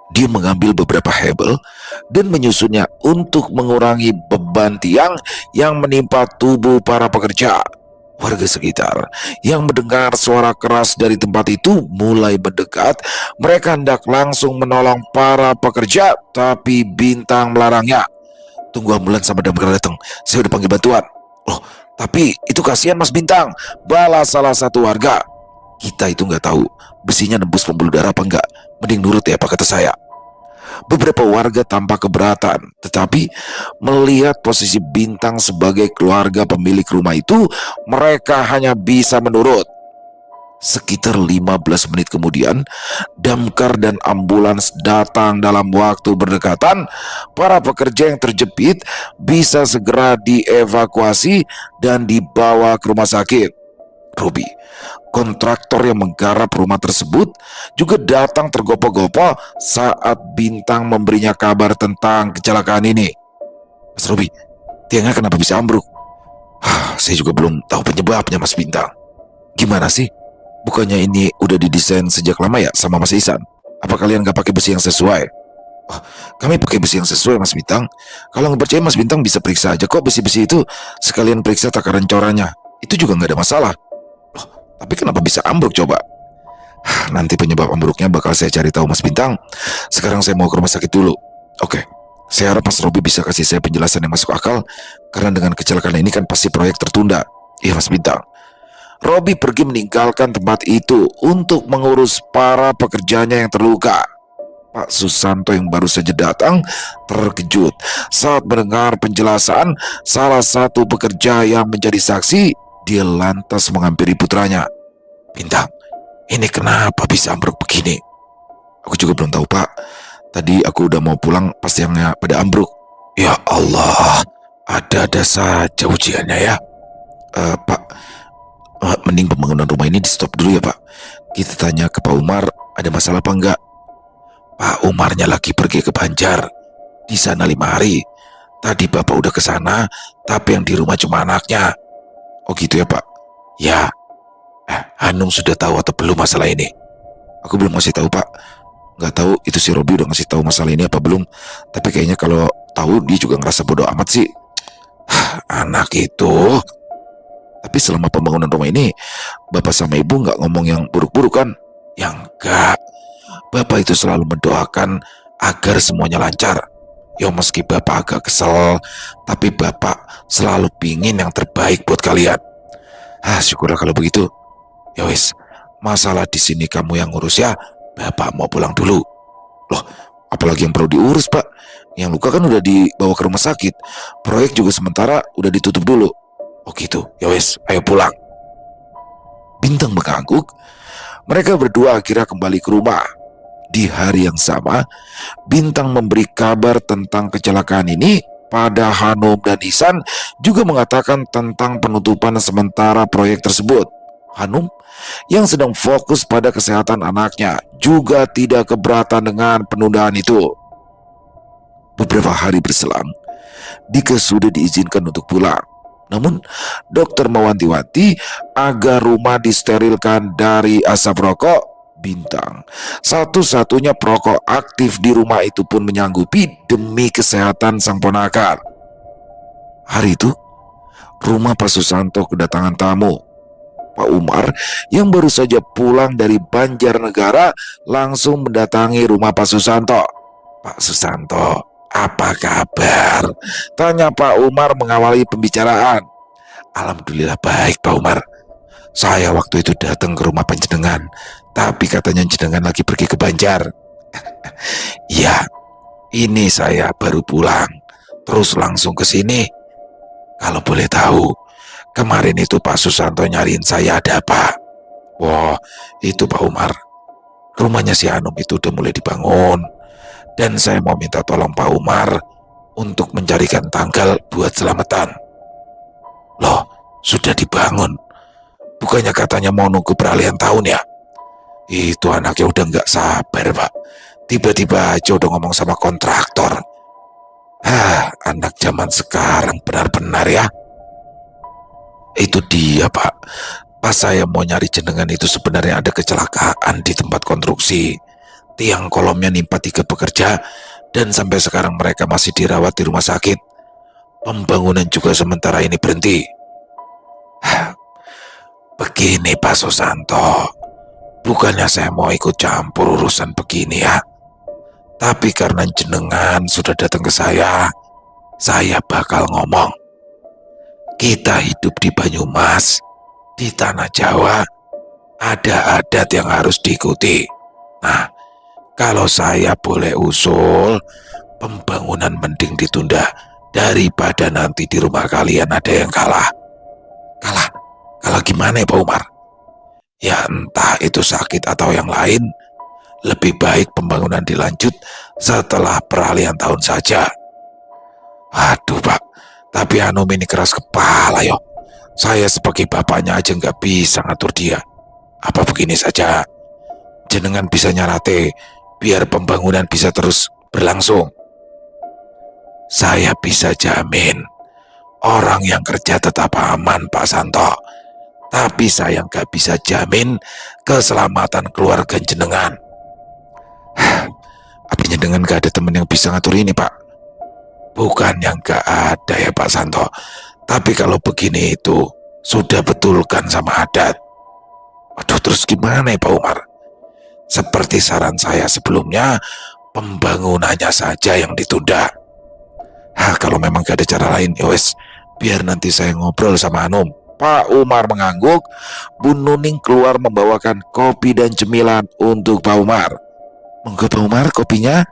Dia mengambil beberapa hebel dan menyusunnya untuk mengurangi beban tiang yang menimpa tubuh para pekerja. Warga sekitar yang mendengar suara keras dari tempat itu mulai mendekat. Mereka hendak langsung menolong para pekerja, tapi Bintang melarangnya. Tunggu ambulans sama damkar datang, saya udah panggil bantuan. Loh, tapi itu kasihan Mas Bintang, balas salah satu warga. Kita itu nggak tahu besinya nembus pembuluh darah apa enggak. Mending nurut ya apa kata saya. Beberapa warga tampak keberatan, tetapi melihat posisi Bintang sebagai keluarga pemilik rumah itu, mereka hanya bisa menurut. Sekitar 15 menit kemudian, damkar dan ambulans datang dalam waktu berdekatan. Para pekerja yang terjepit bisa segera dievakuasi dan dibawa ke rumah sakit. Robi, kontraktor yang menggarap rumah tersebut, juga datang tergopoh-gopoh saat Bintang memberinya kabar tentang kecelakaan ini. Mas Robi, tiangnya kenapa bisa ambruk? Saya juga belum tahu penyebabnya Mas Bintang. Gimana sih? Bukannya ini udah didesain sejak lama ya sama Mas Ihsan? Apa kalian gak pakai besi yang sesuai? Oh, kami pakai besi yang sesuai Mas Bintang. Kalau nggak percaya Mas Bintang bisa periksa aja kok besi-besi itu. Sekalian periksa takaran corannya. Itu juga nggak ada masalah. Loh, tapi kenapa bisa ambruk coba? Nanti penyebab ambruknya bakal saya cari tahu Mas Bintang. Sekarang saya mau ke rumah sakit dulu. Oke, saya harap Mas Robi bisa kasih saya penjelasan yang masuk akal. Karena dengan kecelakaan ini kan pasti proyek tertunda. Iya Mas Bintang. Robi pergi meninggalkan tempat itu untuk mengurus para pekerjanya yang terluka. Pak Susanto yang baru saja datang terkejut saat mendengar penjelasan salah satu pekerja yang menjadi saksi. Dia lantas menghampiri putranya. Bintang, ini kenapa bisa ambruk begini? Aku juga belum tahu Pak. Tadi aku udah mau pulang pas tiangnya pada ambruk. Ya Allah, ada-ada saja ujiannya ya. Pak, mending pembangunan rumah ini di stop dulu ya Pak. Kita tanya ke Pak Umar ada masalah apa enggak. Pak Umarnya lagi pergi ke Banjar. Di sana 5 hari. Tadi Bapak udah ke sana, tapi yang di rumah cuma anaknya. Oh gitu ya Pak. Ya. Hanum sudah tahu atau belum masalah ini? Aku belum ngasih tahu Pak. Nggak tahu itu si Robi udah ngasih tahu masalah ini apa belum. Tapi kayaknya kalau tahu dia juga ngerasa bodoh amat sih. Anak itu. Tapi selama pembangunan rumah ini, Bapak sama Ibu nggak ngomong yang buruk-buruk kan? Yang enggak. Bapak itu selalu mendoakan agar semuanya lancar. Ya meski Bapak agak kesel, tapi Bapak selalu pingin yang terbaik buat kalian. Syukurlah kalau begitu. Ya wis, masalah di sini kamu yang ngurus ya. Bapak mau pulang dulu. Loh, apalagi apalagi yang perlu diurus, Pak? Yang luka kan udah dibawa ke rumah sakit. Proyek juga sementara udah ditutup dulu. Oh gitu, ya wes, ayo pulang. Bintang mengangguk. Mereka berdua akhirnya kembali ke rumah. Di hari yang sama, Bintang memberi kabar tentang kecelakaan ini pada Hanum dan Ihsan, juga mengatakan tentang penutupan sementara proyek tersebut. Hanum yang sedang fokus pada kesehatan anaknya juga tidak keberatan dengan penundaan itu. Beberapa hari berselang, Dika sudah diizinkan untuk pulang. Namun, dokter mewanti-wanti agar rumah disterilkan dari asap rokok. Bintang, satu-satunya perokok aktif di rumah itu, pun menyanggupi demi kesehatan sang ponakan. Hari itu, rumah Pak Susanto kedatangan tamu. Pak Umar yang baru saja pulang dari Banjarnegara langsung mendatangi rumah Pak Susanto. Pak Susanto, apa kabar? Tanya Pak Umar mengawali pembicaraan. Alhamdulillah baik, Pak Umar. Saya waktu itu datang ke rumah panjenengan, tapi katanya jenengan lagi pergi ke Banjar. Iya, ini saya baru pulang, terus langsung ke sini. Kalau boleh tahu, kemarin itu Pak Susanto nyariin saya ada apa? Wah, itu Pak Umar, rumahnya si Hanum itu udah mulai dibangun, dan saya mau minta tolong Pak Umar untuk mencarikan tanggal buat selamatan. Loh, sudah dibangun? Bukannya katanya mau nunggu peralihan tahun ya? Itu anaknya udah gak sabar, Pak. Tiba-tiba aja udah ngomong sama kontraktor. Anak zaman sekarang benar-benar ya. Itu dia, Pak. Pas saya mau nyari jenengan itu sebenarnya ada kecelakaan di tempat konstruksi. Tiang kolomnya nimpa 3 pekerja, dan sampai sekarang mereka masih dirawat di rumah sakit. Pembangunan juga sementara ini berhenti. Begini Pak Susanto, bukannya saya mau ikut campur urusan begini ya, tapi karena jenengan sudah datang ke saya bakal ngomong. Kita hidup di Banyumas, di tanah Jawa, ada adat yang harus diikuti. Nah, kalau saya boleh usul, pembangunan mending ditunda daripada nanti di rumah kalian ada yang kalah. Kalah gimana ya Pak Umar? Ya entah itu sakit atau yang lain, lebih baik pembangunan dilanjut setelah peralihan tahun saja. Aduh Pak, tapi Hanum ini keras kepala yo. Saya sebagai bapaknya aja nggak bisa ngatur dia. Apa begini saja, jenengan bisa nyarate biar pembangunan bisa terus berlangsung. Saya bisa jamin orang yang kerja tetap aman Pak Santo, tapi saya nggak bisa jamin keselamatan keluarga jenengan. Apa jenengan gak ada teman yang bisa ngatur ini Pak? Bukan yang gak ada ya Pak Santo, tapi kalau begini itu sudah betulkan sama adat. Waduh, terus gimana ya Pak Umar? Seperti saran saya sebelumnya, pembangunannya saja yang ditunda. Kalau memang gak ada cara lain, yowes, biar nanti saya ngobrol sama Hanum. Pak Umar mengangguk. Bu Nuning keluar membawakan kopi dan cemilan untuk Pak Umar. Monggo Pak Umar, kopinya.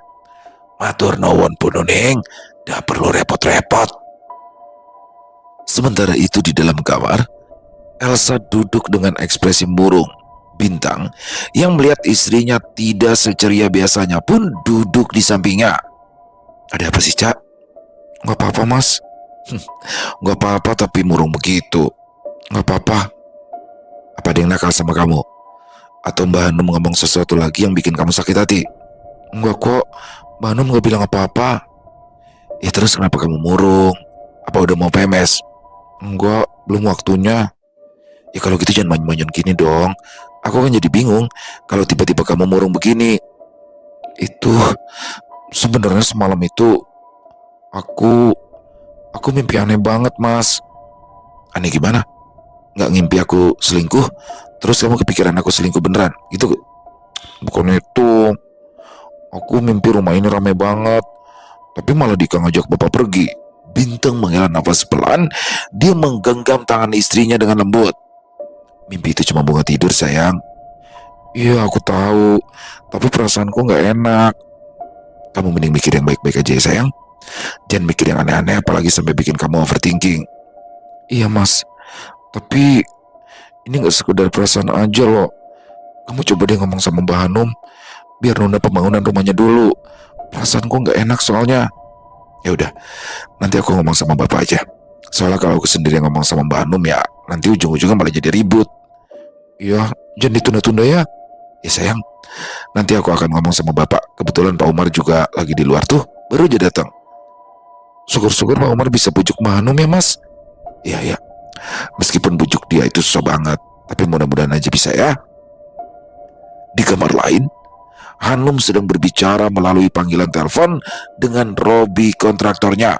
Matur nuwun Bu Nuning, gak perlu repot-repot. Sementara itu di dalam kamar, Elsa duduk dengan ekspresi murung. Bintang yang melihat istrinya tidak seceria biasanya pun duduk di sampingnya. Ada apa sih Cak? Gak apa-apa Mas. Gak apa-apa tapi murung begitu. Gak apa-apa. Apa ada yang nakal sama kamu? Atau Mbak Hanum ngomong sesuatu lagi yang bikin kamu sakit hati? Enggak kok, Mbak Hanum gak bilang apa-apa. Ya terus kenapa kamu murung? Apa udah mau PMS? Enggak, belum waktunya. Ya kalau gitu jangan manyun-manyun gini dong. Aku kan jadi bingung kalau tiba-tiba kamu murung begini. Itu sebenarnya semalam itu aku mimpi aneh banget Mas. Aneh gimana? Nggak ngimpi aku selingkuh, terus kamu kepikiran aku selingkuh beneran gitu? Bukan itu, aku mimpi rumah ini ramai banget, tapi malah Dika ngajak bapak pergi. Bintang menghela nafas pelan. Dia menggenggam tangan istrinya dengan lembut. Mimpi itu cuma bunga tidur sayang. Iya aku tahu, tapi perasaanku nggak enak. Kamu mending mikir yang baik-baik aja ya sayang. Jangan mikir yang aneh-aneh apalagi sampai bikin kamu overthinking. Iya mas, tapi ini gak sekedar perasaan aja loh. Kamu coba deh ngomong sama Mbak Hanum, biar nunda pembangunan rumahnya dulu. Perasaanku gak enak soalnya. Ya udah, nanti aku ngomong sama bapak aja. Soalnya kalau aku sendiri ngomong sama Mbak Hanum ya nanti ujung-ujungnya malah jadi ribut. Iya, jangan ditunda-tunda ya. Ya sayang, nanti aku akan ngomong sama bapak. Kebetulan Pak Umar juga lagi di luar tuh, baru aja datang. Syukur-syukur Pak Umar bisa bujuk Mbak Hanum ya mas. Iya ya, meskipun bujuk dia itu susah banget, tapi mudah-mudahan aja bisa ya. Di kamar lain, Hanum sedang berbicara melalui panggilan telepon dengan Robi kontraktornya.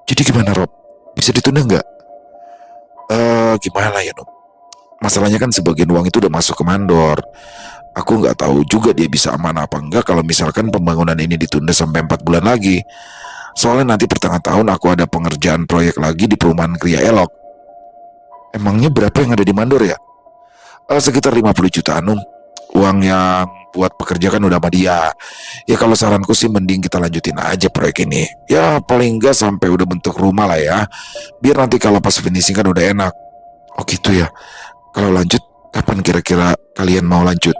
Jadi gimana Rob? Bisa ditunda nggak? Gimana ya Num? Masalahnya kan sebagian uang itu udah masuk ke mandor. Aku nggak tahu juga dia bisa aman apa enggak kalau misalkan pembangunan ini ditunda sampai 4 bulan lagi. Soalnya nanti pertengahan tahun aku ada pengerjaan proyek lagi di perumahan Kria Elok. Emangnya berapa yang ada di mandor ya? Sekitar 50 juta Num. Uang yang buat pekerja kan udah sama dia. Ya kalau saranku sih mending kita lanjutin aja proyek ini. Ya paling enggak sampai udah bentuk rumah lah ya. Biar nanti kalau pas finishing kan udah enak. Oh gitu ya. Kalau lanjut, kapan kira-kira kalian mau lanjut?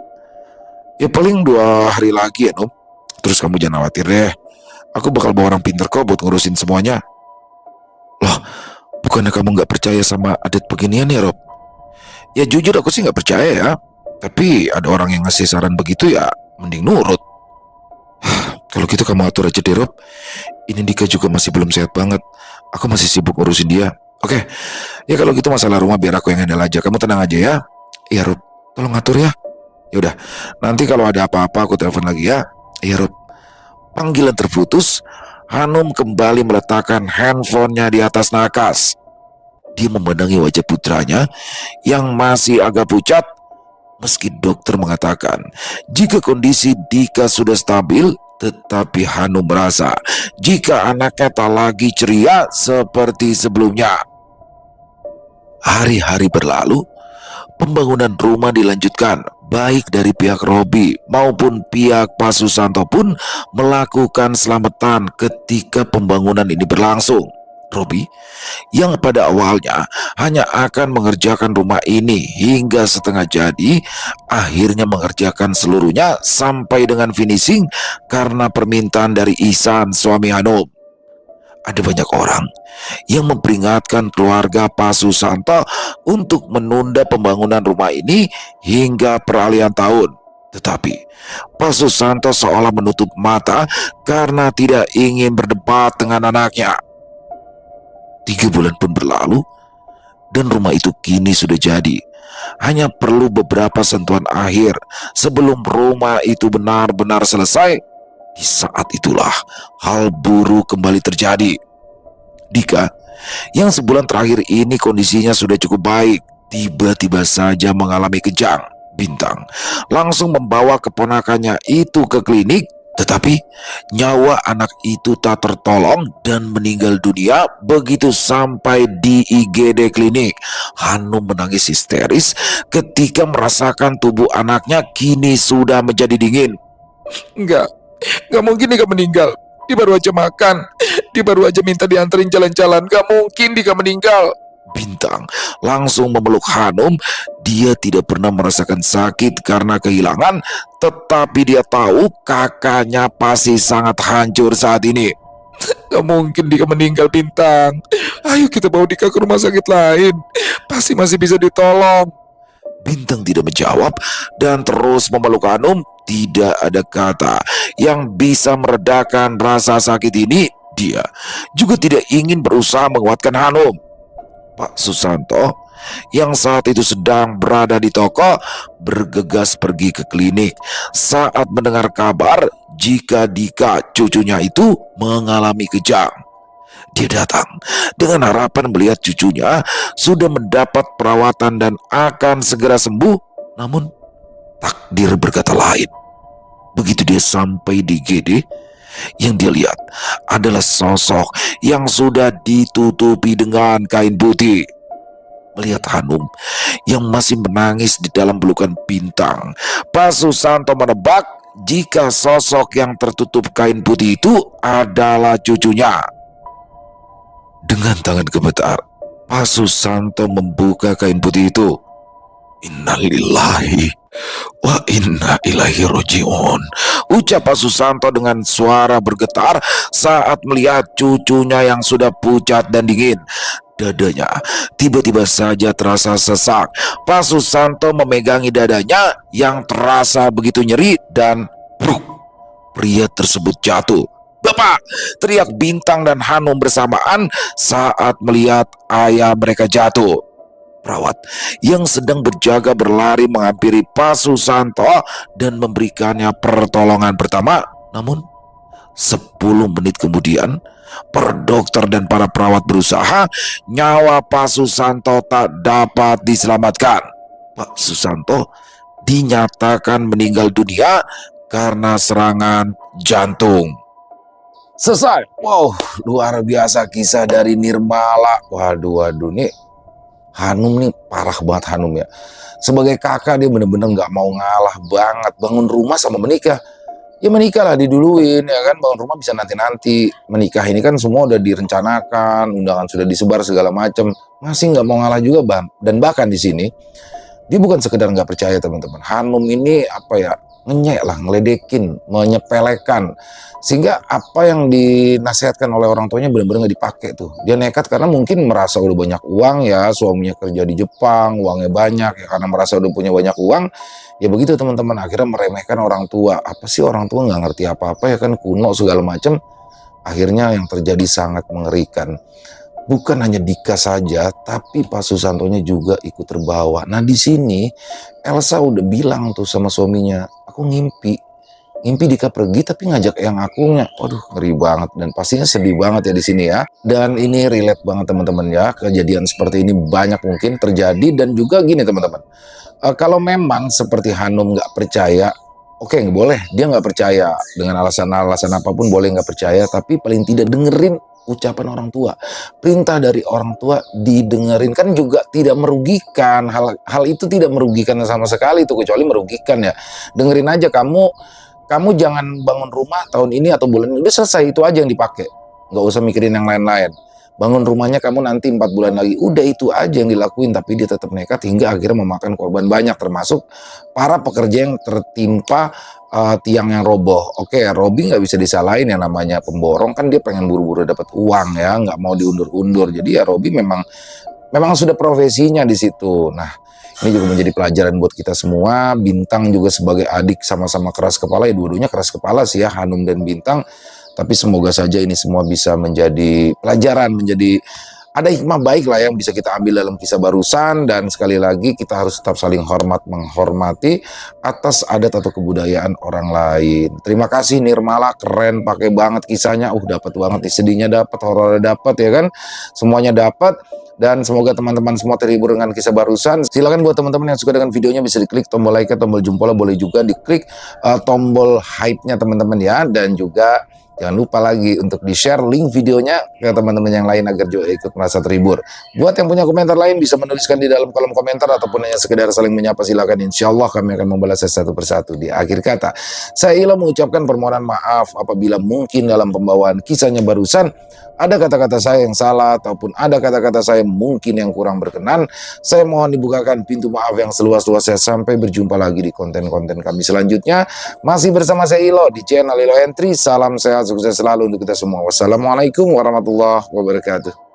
Ya paling 2 hari lagi ya Num. Terus kamu jangan khawatir deh. Aku bakal bawa orang pinter kok buat ngurusin semuanya. Loh, bukannya kamu gak percaya sama adat beginian ya Rob? Ya jujur aku sih gak percaya ya. Tapi ada orang yang ngasih saran begitu ya mending nurut. Kalau gitu kamu atur aja deh Rob. Ini Dika juga masih belum sehat banget. Aku masih sibuk ngurusin dia. Oke, ya kalau gitu masalah rumah biar aku yang handle aja. Kamu tenang aja ya. Iya Rob, tolong atur ya. Yaudah, nanti kalau ada apa-apa aku telepon lagi ya. Iya Rob. Panggilan terputus. Hanum kembali meletakkan handphonenya di atas nakas. Dia memandangi wajah putranya yang masih agak pucat. Meski dokter mengatakan jika kondisi Dika sudah stabil, tetapi Hanum merasa jika anaknya tak lagi ceria seperti sebelumnya. Hari-hari berlalu, pembangunan rumah dilanjutkan. Baik dari pihak Robi maupun pihak Pak Susanto pun melakukan selamatan ketika pembangunan ini berlangsung. Robi yang pada awalnya hanya akan mengerjakan rumah ini hingga setengah jadi, akhirnya mengerjakan seluruhnya sampai dengan finishing karena permintaan dari Ihsan, suami Hanum. Ada banyak orang yang memperingatkan keluarga Pak Susanto untuk menunda pembangunan rumah ini hingga peralihan tahun. Tetapi Pak Susanto seolah menutup mata karena tidak ingin berdebat dengan anaknya. 3 bulan pun berlalu dan rumah itu kini sudah jadi. Hanya perlu beberapa sentuhan akhir sebelum rumah itu benar-benar selesai. Di saat itulah hal buruk kembali terjadi. Dika yang sebulan terakhir ini kondisinya sudah cukup baik, tiba-tiba saja mengalami kejang. Bintang langsung membawa keponakannya itu ke klinik. Tetapi nyawa anak itu tak tertolong dan meninggal dunia begitu sampai di IGD klinik. Hanum menangis histeris ketika merasakan tubuh anaknya kini sudah menjadi dingin. Enggak mungkin Dika meninggal. Dia baru aja makan, dia baru aja minta dianterin jalan-jalan. Gak mungkin Dika meninggal. Bintang langsung memeluk Hanum. Dia tidak pernah merasakan sakit karena kehilangan, tetapi dia tahu kakaknya pasti sangat hancur saat ini. Gak mungkin Dika meninggal, Bintang. Ayo kita bawa Dika ke rumah sakit lain, pasti masih bisa ditolong. Bintang tidak menjawab dan terus memeluk Hanum. Tidak ada kata yang bisa meredakan rasa sakit ini. Dia juga tidak ingin berusaha menguatkan Hanum. Pak Susanto yang saat itu sedang berada di toko bergegas pergi ke klinik saat mendengar kabar jika Dika, cucunya itu, mengalami kejang. Dia datang dengan harapan melihat cucunya sudah mendapat perawatan dan akan segera sembuh. Namun takdir berkata lain. Begitu dia sampai di GD, yang dia lihat adalah sosok yang sudah ditutupi dengan kain putih. Melihat Hanum yang masih menangis di dalam pelukan Bintang, Pak Susanto menebak jika sosok yang tertutup kain putih itu adalah cucunya. Dengan tangan gemetar, Pak Susanto membuka kain putih itu. Innalillahi wa inna ilaihi roji'un, ucap Pak Susanto dengan suara bergetar saat melihat cucunya yang sudah pucat dan dingin. Dadanya tiba-tiba saja terasa sesak. Pak Susanto memegangi dadanya yang terasa begitu nyeri dan bruk, pria tersebut jatuh. "Bapak!" teriak Bintang dan Hanum bersamaan saat melihat ayah mereka jatuh. Perawat yang sedang berjaga berlari menghampiri Pak Susanto dan memberikannya pertolongan pertama. Namun 10 menit kemudian, para dokter dan para perawat berusaha, nyawa Pak Susanto tak dapat diselamatkan. Pak Susanto dinyatakan meninggal dunia karena serangan jantung. Selesai. Wow, luar biasa kisah dari Nirmala. Waduh, nih Hanum nih parah banget Hanum ya. Sebagai kakak dia bener-bener gak mau ngalah banget. Bangun rumah sama menikah, ya menikah lah, diduluin ya kan. Bangun rumah bisa nanti-nanti. Menikah ini kan semua udah direncanakan, undangan sudah disebar segala macam. Masih nggak mau ngalah juga bang. Dan bahkan di sini dia bukan sekedar nggak percaya teman-teman. Hanum ini apa ya, ngenyek lah, ngeledekin, menyepelekan, sehingga apa yang dinasihatkan oleh orang tuanya benar-benar nggak dipakai tuh. Dia nekat karena mungkin merasa udah banyak uang ya, suaminya kerja di Jepang, uangnya banyak ya, karena merasa udah punya banyak uang. Ya begitu teman-teman, akhirnya meremehkan orang tua. Apa sih orang tua, nggak ngerti apa-apa ya kan, kuno segala macam. Akhirnya yang terjadi sangat mengerikan. Bukan hanya Dika saja, tapi Pak Susantonya juga ikut terbawa. Nah di sini Elsa udah bilang tuh sama suaminya, aku ngimpi Dika pergi tapi ngajak yang akunya. Waduh, ngeri banget dan pastinya sedih banget ya di sini ya. Dan ini relate banget teman-teman ya, kejadian seperti ini banyak mungkin terjadi. Dan juga gini teman-teman, kalau memang seperti Hanum nggak percaya, oke, boleh dia nggak percaya dengan alasan-alasan apapun, boleh nggak percaya, tapi paling tidak dengerin ucapan orang tua, perintah dari orang tua didengerin, kan juga tidak merugikan. Hal itu tidak merugikan sama sekali tuh, kecuali merugikan ya. Dengerin aja, kamu jangan bangun rumah tahun ini atau bulan ini, udah selesai, itu aja yang dipakai, nggak usah mikirin yang lain-lain. Bangun rumahnya kamu nanti 4 bulan lagi, udah itu aja yang dilakuin. Tapi dia tetap nekat hingga akhirnya memakan korban banyak, termasuk para pekerja yang tertimpa tiang yang roboh. Oke, Robi nggak bisa disalahin, yang namanya pemborong kan dia pengen buru-buru dapat uang ya, nggak mau diundur-undur. Jadi ya Robi memang sudah profesinya di situ. Nah, ini juga menjadi pelajaran buat kita semua. Bintang juga sebagai adik sama-sama keras kepala, ya dua-duanya keras kepala sih ya, Hanum dan Bintang. Tapi semoga saja ini semua bisa menjadi pelajaran, menjadi ada hikmah baik lah yang bisa kita ambil dalam kisah barusan. Dan sekali lagi kita harus tetap saling menghormati atas adat atau kebudayaan orang lain. Terima kasih Nirmala, keren, pakai banget kisahnya. Dapat banget nih, sedihnya dapat, horornya dapat ya kan, semuanya dapat. Dan semoga teman-teman semua terhibur dengan kisah barusan. Silakan buat teman-teman yang suka dengan videonya bisa diklik tombol like, tombol jempolnya, boleh juga diklik tombol hype-nya teman-teman ya. Dan juga jangan lupa lagi untuk di-share link videonya ke teman-teman yang lain agar juga ikut merasa terhibur. Buat yang punya komentar lain bisa menuliskan di dalam kolom komentar ataupun hanya sekedar saling menyapa, silakan. Insya Allah kami akan membalasnya satu persatu. Di akhir kata, saya Ila mengucapkan permohonan maaf apabila mungkin dalam pembawaan kisahnya barusan ada kata-kata saya yang salah ataupun ada kata-kata saya mungkin yang kurang berkenan. Saya mohon dibukakan pintu maaf yang seluas-luasnya. Sampai berjumpa lagi di konten-konten kami selanjutnya. Masih bersama saya Ilo di channel Ilo Entry. Salam sehat, sukses selalu untuk kita semua. Wassalamualaikum warahmatullahi wabarakatuh.